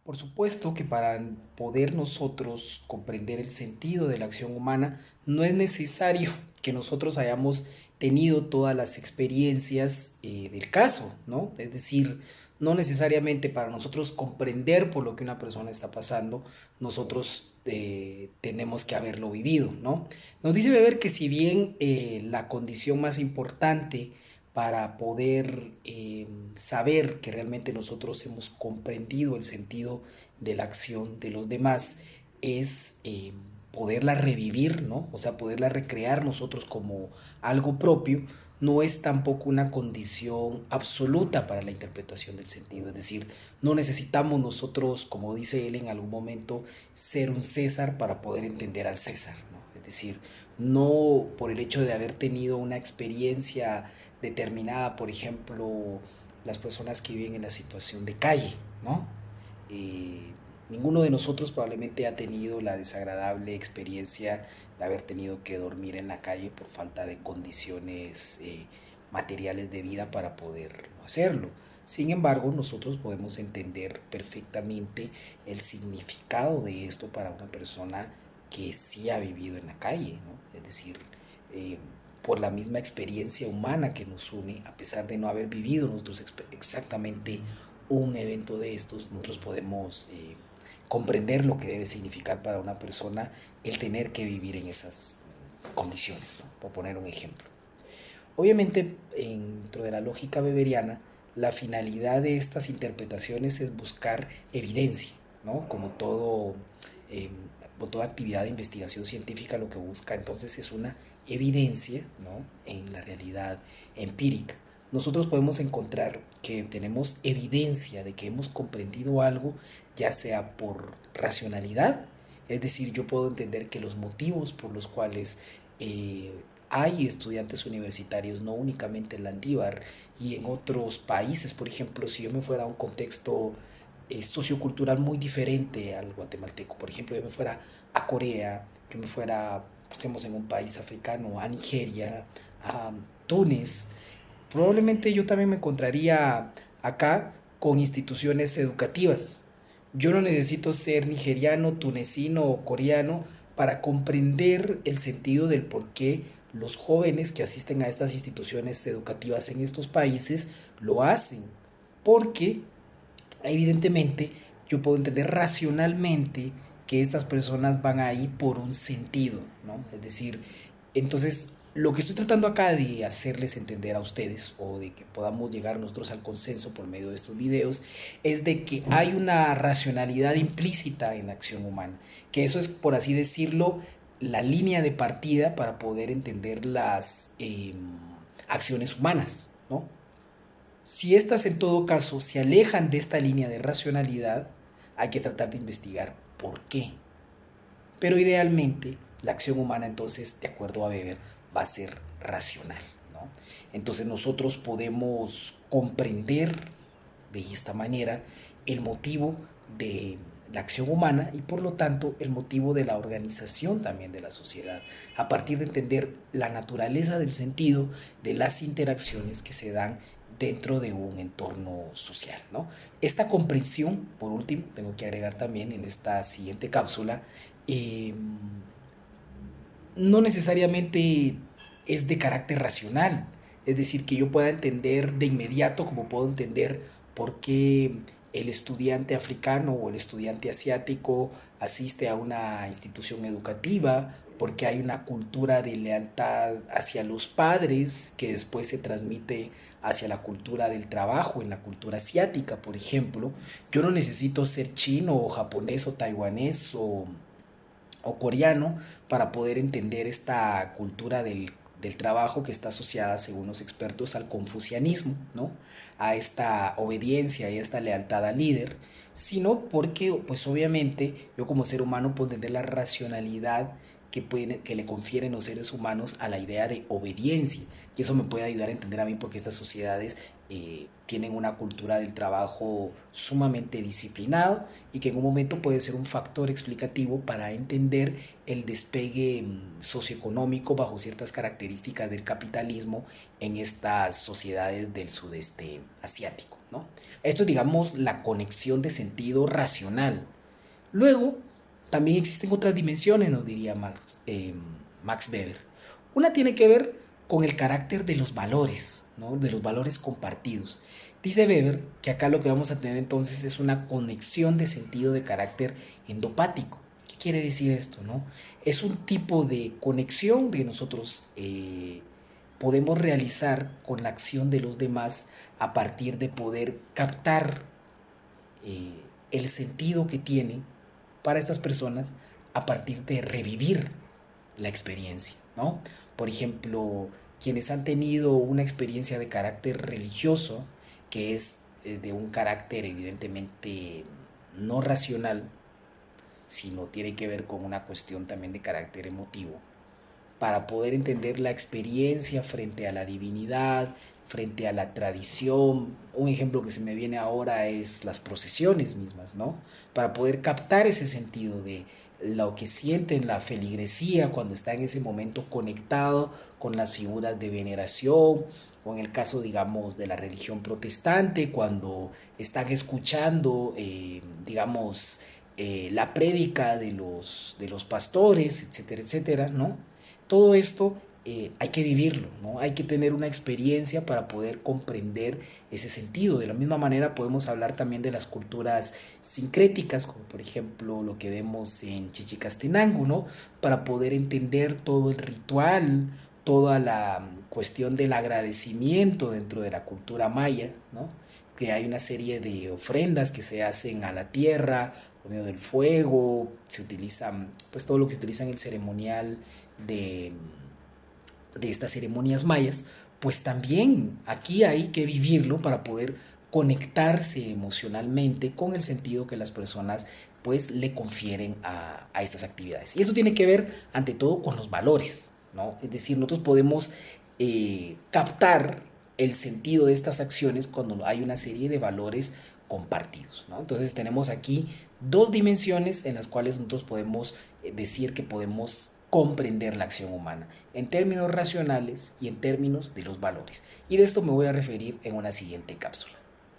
Por supuesto que para poder nosotros comprender el sentido de la acción humana, no es necesario que nosotros hayamos tenido todas las experiencias del caso, ¿no? Es decir, no necesariamente para nosotros comprender por lo que una persona está pasando, nosotros tenemos que haberlo vivido, ¿no? Nos dice Weber que si bien la condición más importante para poder saber que realmente nosotros hemos comprendido el sentido de la acción de los demás es poderla revivir, ¿no? O sea, poderla recrear nosotros como algo propio, no es tampoco una condición absoluta para la interpretación del sentido. Es decir, no necesitamos nosotros, como dice él en algún momento, ser un César para poder entender al César, ¿no? Es decir, no por el hecho de haber tenido una experiencia determinada, por ejemplo, las personas que viven en la situación de calle, ¿no? Eh, Ninguno de nosotros probablemente ha tenido la desagradable experiencia de haber tenido que dormir en la calle por falta de condiciones materiales de vida para poder hacerlo. Sin embargo, nosotros podemos entender perfectamente el significado de esto para una persona que sí ha vivido en la calle, ¿no? Es decir, eh, por la misma experiencia humana que nos une, a pesar de no haber vivido nosotros exactamente un evento de estos, nosotros podemos comprender lo que debe significar para una persona el tener que vivir en esas condiciones, ¿no? Por poner un ejemplo. Obviamente, dentro de la lógica weberiana, la finalidad de estas interpretaciones es buscar evidencia, ¿no? Eh, como toda actividad de investigación científica, lo que busca entonces es una evidencia, ¿no? En la realidad empírica. Nosotros podemos encontrar que tenemos evidencia de que hemos comprendido algo, ya sea por racionalidad, es decir, yo puedo entender que los motivos por los cuales hay estudiantes universitarios, no únicamente en Landívar y en otros países. Por ejemplo, si yo me fuera a un contexto sociocultural muy diferente al guatemalteco, por ejemplo, yo me fuera a Corea, yo me fuera, estemos en un país africano, a Nigeria, a Túnez, probablemente yo también me encontraría acá con instituciones educativas. Yo no necesito ser nigeriano, tunecino o coreano para comprender el sentido del por qué los jóvenes que asisten a estas instituciones educativas en estos países lo hacen. Porque evidentemente yo puedo entender racionalmente que estas personas van ahí por un sentido, ¿no? Es decir, entonces lo que estoy tratando acá de hacerles entender a ustedes o de que podamos llegar nosotros al consenso por medio de estos videos es de que hay una racionalidad implícita en la acción humana, que eso es, por así decirlo, la línea de partida para poder entender las acciones humanas, ¿no? Si estas en todo caso se alejan de esta línea de racionalidad, hay que tratar de investigar por qué. Pero idealmente la acción humana entonces, de acuerdo a Weber, va a ser racional, ¿no? Entonces nosotros podemos comprender de esta manera el motivo de la acción humana y por lo tanto el motivo de la organización también de la sociedad, a partir de entender la naturaleza del sentido de las interacciones que se dan dentro de un entorno social, ¿no? Esta comprensión, por último, tengo que agregar también en esta siguiente cápsula, eh, no necesariamente es de carácter racional. Es decir, que yo pueda entender de inmediato, como puedo entender por qué el estudiante africano o el estudiante asiático asiste a una institución educativa, porque hay una cultura de lealtad hacia los padres que después se transmite hacia la cultura del trabajo, en la cultura asiática, por ejemplo. Yo no necesito ser chino o japonés o taiwanés o coreano para poder entender esta cultura del trabajo que está asociada, según los expertos, al confucianismo, ¿no? A esta obediencia y a esta lealtad al líder, sino porque, pues obviamente, yo como ser humano puedo entender la racionalidad que le confieren los seres humanos a la idea de obediencia. Y eso me puede ayudar a entender a mí por qué estas sociedades tienen una cultura del trabajo sumamente disciplinado y que en un momento puede ser un factor explicativo para entender el despegue socioeconómico bajo ciertas características del capitalismo en estas sociedades del sudeste asiático. ¿no? Esto es, digamos, la conexión de sentido racional. Luego, también existen otras dimensiones, nos diría Max Weber. Una tiene que ver con el carácter de los valores, ¿no? De los valores compartidos. Dice Weber que acá lo que vamos a tener entonces es una conexión de sentido de carácter endopático. ¿Qué quiere decir esto? ¿No? Es un tipo de conexión que nosotros podemos realizar con la acción de los demás a partir de poder captar eh, el sentido que tiene para estas personas a partir de revivir la experiencia, ¿no? Por ejemplo, quienes han tenido una experiencia de carácter religioso, que es de un carácter evidentemente no racional, sino tiene que ver con una cuestión también de carácter emotivo, para poder entender la experiencia frente a la divinidad, frente a la tradición. Un ejemplo que se me viene ahora es las procesiones mismas, ¿no? Para poder captar ese sentido de lo que sienten la feligresía cuando está en ese momento conectado con las figuras de veneración, o en el caso, digamos, de la religión protestante, cuando están escuchando, digamos, la prédica de los pastores, etcétera, etcétera, ¿no? Todo esto hay que vivirlo, ¿no? Hay que tener una experiencia para poder comprender ese sentido. De la misma manera podemos hablar también de las culturas sincréticas, como por ejemplo lo que vemos en Chichicastenango, ¿no? Para poder entender todo el ritual, toda la cuestión del agradecimiento dentro de la cultura maya, ¿no? Que hay una serie de ofrendas que se hacen a la tierra por medio del fuego, se utilizan, pues todo lo que utilizan el ceremonial de, de estas ceremonias mayas, pues también aquí hay que vivirlo para poder conectarse emocionalmente con el sentido que las personas pues le confieren a estas actividades. Y eso tiene que ver ante todo con los valores, ¿no? Es decir, nosotros podemos captar el sentido de estas acciones cuando hay una serie de valores compartidos, ¿no? Entonces tenemos aquí dos dimensiones en las cuales nosotros podemos decir que podemos comprender la acción humana en términos racionales y en términos de los valores. Y de esto me voy a referir en una siguiente cápsula.